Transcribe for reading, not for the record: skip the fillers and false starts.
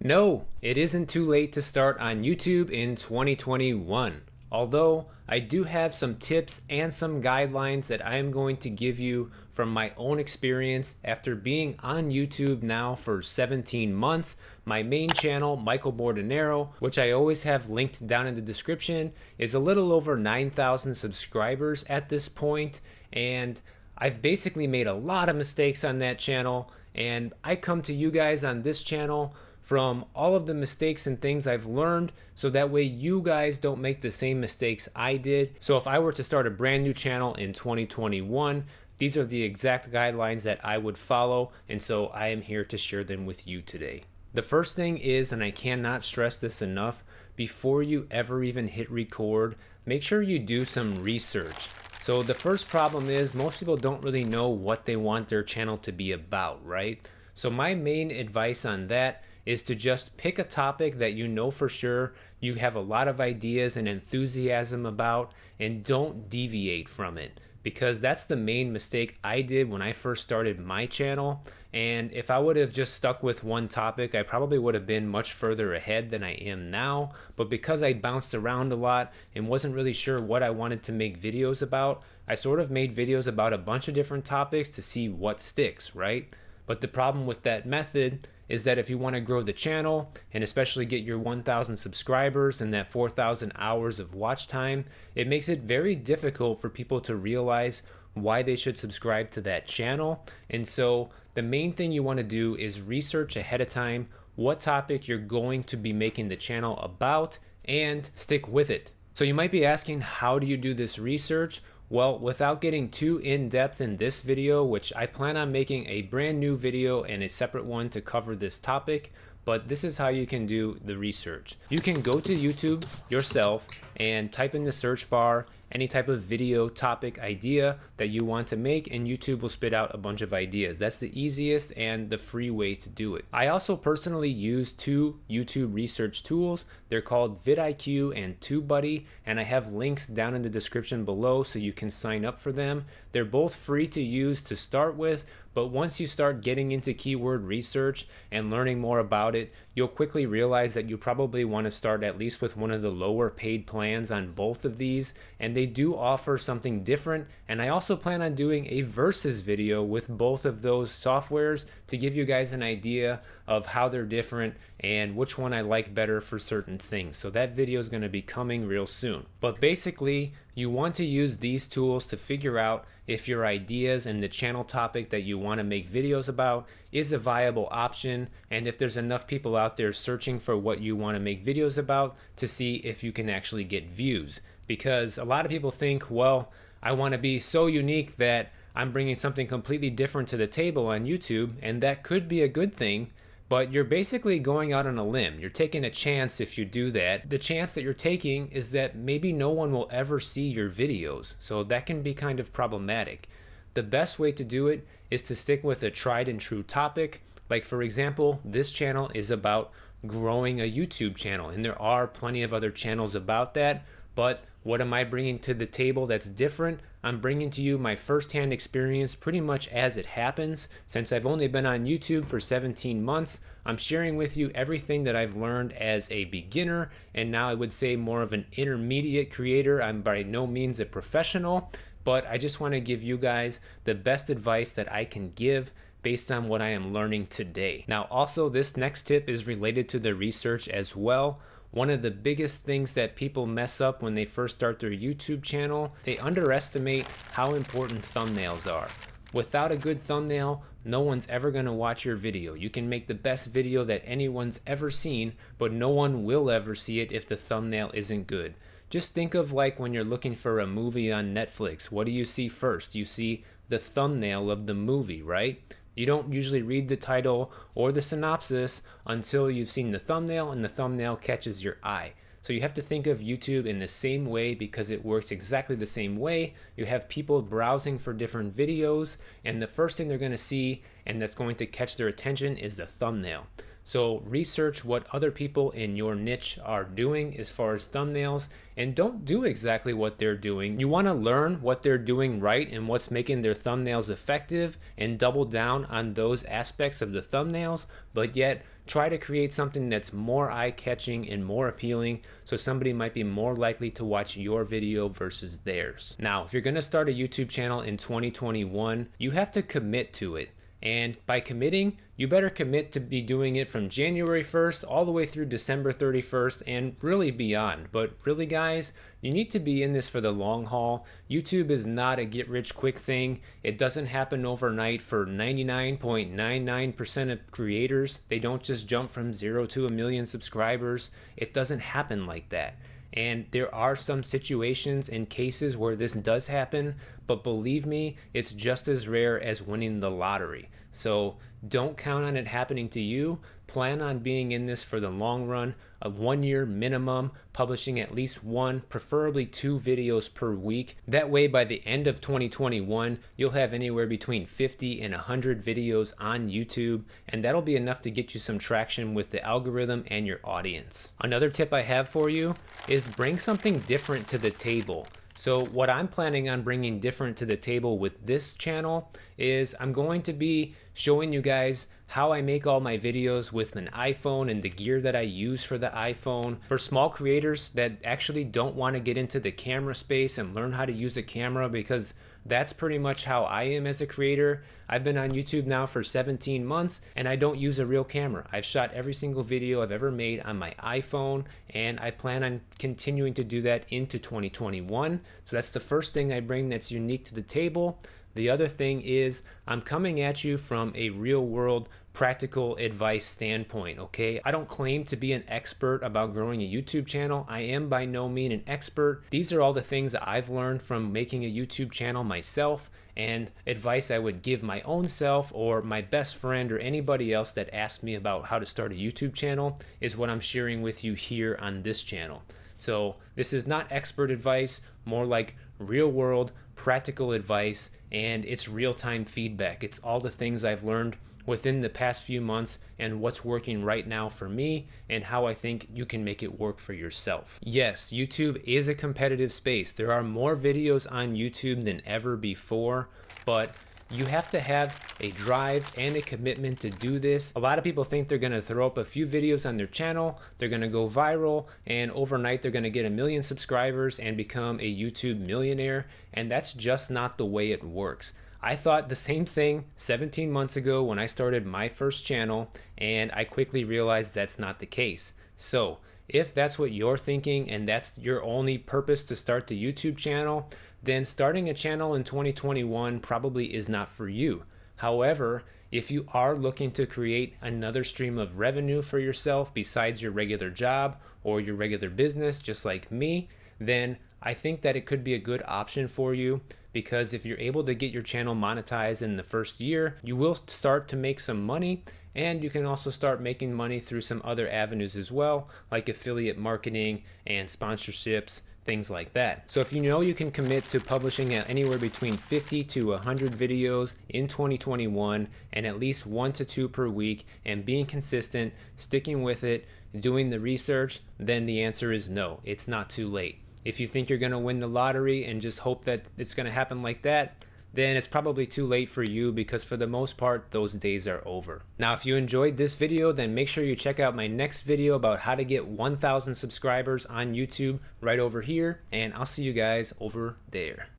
No, it isn't too late to start on YouTube in 2021. Although I do have some tips and some guidelines that I am going to give you from my own experience after being on YouTube now for 17 months. My main channel, Michael Bordenero, which I always have linked down in the description, is a little over 9,000 subscribers at this point, and I've basically made a lot of mistakes on that channel, and I come to you guys on this channel from all of the mistakes and things I've learned, so that way you guys don't make the same mistakes I did. So if I were to start a brand new channel in 2021, these are the exact guidelines that I would follow, and so I am here to share them with you today. The first thing is, and I cannot stress this enough, before you ever even hit record, make sure you do some research. So the first problem is most people don't really know what they want their channel to be about, right? So my main advice on that is to just pick a topic that you know for sure you have a lot of ideas and enthusiasm about, and don't deviate from it, because that's the main mistake I did when I first started my channel. And if I would have just stuck with one topic, I probably would have been much further ahead than I am now. But because I bounced around a lot and wasn't really sure what I wanted to make videos about, I sort of made videos about a bunch of different topics to see what sticks, right? But the problem with that method is that if you want to grow the channel and especially get your 1,000 subscribers and that 4,000 hours of watch time, it makes it very difficult for people to realize why they should subscribe to that channel. And so the main thing you want to do is research ahead of time what topic you're going to be making the channel about and stick with it. So you might be asking, how do you do this research? Well, without getting too in-depth in this video, which I plan on making a brand new video and a separate one to cover this topic, but this is how you can do the research. You can go to YouTube yourself and type in the search bar any type of video topic idea that you want to make, and YouTube will spit out a bunch of ideas. That's the easiest and the free way to do it. I also personally use two YouTube research tools. They're called vidIQ and TubeBuddy, and I have links down in the description below so you can sign up for them. They're both free to use to start with, but once you start getting into keyword research and learning more about it, you'll quickly realize that you probably want to start at least with one of the lower paid plans on both of these, and they do offer something different. And I also plan on doing a versus video with both of those softwares to give you guys an idea of how they're different and which one I like better for certain things. So that video is going to be coming real soon. But basically, you want to use these tools to figure out if your ideas and the channel topic that you want to make videos about is a viable option, and if there's enough people out there searching for what you want to make videos about to see if you can actually get views. Because a lot of people think, well, I want to be so unique that I'm bringing something completely different to the table on YouTube, and that could be a good thing, but you're basically going out on a limb. You're taking a chance if you do that. The chance that you're taking is that maybe no one will ever see your videos, so that can be kind of problematic. The best way to do it is to stick with a tried and true topic. Like, for example, this channel is about growing a YouTube channel, and there are plenty of other channels about that, but what am I bringing to the table that's different? I'm bringing to you my firsthand experience pretty much as it happens. Since I've only been on YouTube for 17 months, I'm sharing with you everything that I've learned as a beginner, and now I would say more of an intermediate creator. I'm by no means a professional, but I just want to give you guys the best advice that I can give based on what I am learning today. Now, also, this next tip is related to the research as well. One of the biggest things that people mess up when they first start their YouTube channel, they underestimate how important thumbnails are. Without a good thumbnail, no one's ever going to watch your video. You can make the best video that anyone's ever seen, but no one will ever see it if the thumbnail isn't good. Just think of like when you're looking for a movie on Netflix. What do you see first? You see the thumbnail of the movie, right? You don't usually read the title or the synopsis until you've seen the thumbnail and the thumbnail catches your eye. So you have to think of YouTube in the same way, because it works exactly the same way. You have people browsing for different videos, and the first thing they're going to see and that's going to catch their attention is the thumbnail. So research what other people in your niche are doing as far as thumbnails, and don't do exactly what they're doing. You want to learn what they're doing right and what's making their thumbnails effective and double down on those aspects of the thumbnails, but yet try to create something that's more eye-catching and more appealing so somebody might be more likely to watch your video versus theirs. Now, if you're going to start a YouTube channel in 2021, you have to commit to it. And by committing, you better commit to be doing it from January 1st all the way through December 31st and really beyond. But really, guys, you need to be in this for the long haul. YouTube is not a get-rich-quick thing. It doesn't happen overnight for 99.99% of creators. They don't just jump from 0 to a million subscribers. It doesn't happen like that. And there are some situations and cases where this does happen, but believe me, it's just as rare as winning the lottery. So don't count on it happening to you. Plan on being in this for the long run, a 1 year minimum, publishing at least 1, preferably 2 videos per week. That way, by the end of 2021, you'll have anywhere between 50 and 100 videos on YouTube, and that'll be enough to get you some traction with the algorithm and your audience. Another tip I have for you is bring something different to the table. So what I'm planning on bringing different to the table with this channel is I'm going to be showing you guys how I make all my videos with an iPhone and the gear that I use for the iPhone. For small creators that actually don't want to get into the camera space and learn how to use a camera, because that's pretty much how I am as a creator. I've been on YouTube now for 17 months and I don't use a real camera. I've shot every single video I've ever made on my iPhone, and I plan on continuing to do that into 2021. So that's the first thing I bring that's unique to the table. The other thing is I'm coming at you from a real world practical advice standpoint, okay? I don't claim to be an expert about growing a YouTube channel. I am by no means an expert. These are all the things that I've learned from making a YouTube channel myself, and advice I would give my own self or my best friend or anybody else that asked me about how to start a YouTube channel is what I'm sharing with you here on this channel. So this is not expert advice, more like real world practical advice, and it's real-time feedback. It's all the things I've learned within the past few months and what's working right now for me and how I think you can make it work for yourself. Yes, YouTube is a competitive space. There are more videos on YouTube than ever before, but you have to have a drive and a commitment to do this. A lot of people think they're gonna throw up a few videos on their channel, they're gonna go viral, and overnight they're gonna get 1 million subscribers and become a YouTube millionaire, and that's just not the way it works. I thought the same thing 17 months ago when I started my first channel, and I quickly realized that's not the case. So if that's what you're thinking and that's your only purpose to start the YouTube channel, then starting a channel in 2021 probably is not for you. However, if you are looking to create another stream of revenue for yourself besides your regular job or your regular business, just like me, then I think that it could be a good option for you, because if you're able to get your channel monetized in the first year, you will start to make some money, and you can also start making money through some other avenues as well, like affiliate marketing and sponsorships, things like that. So if you know you can commit to publishing at anywhere between 50 to 100 videos in 2021 and at least 1 to 2 per week and being consistent, sticking with it, doing the research, then the answer is no, it's not too late. If you think you're going to win the lottery and just hope that it's going to happen like that, then it's probably too late for you, because for the most part, those days are over. Now, if you enjoyed this video, then make sure you check out my next video about how to get 1,000 subscribers on YouTube right over here, and I'll see you guys over there.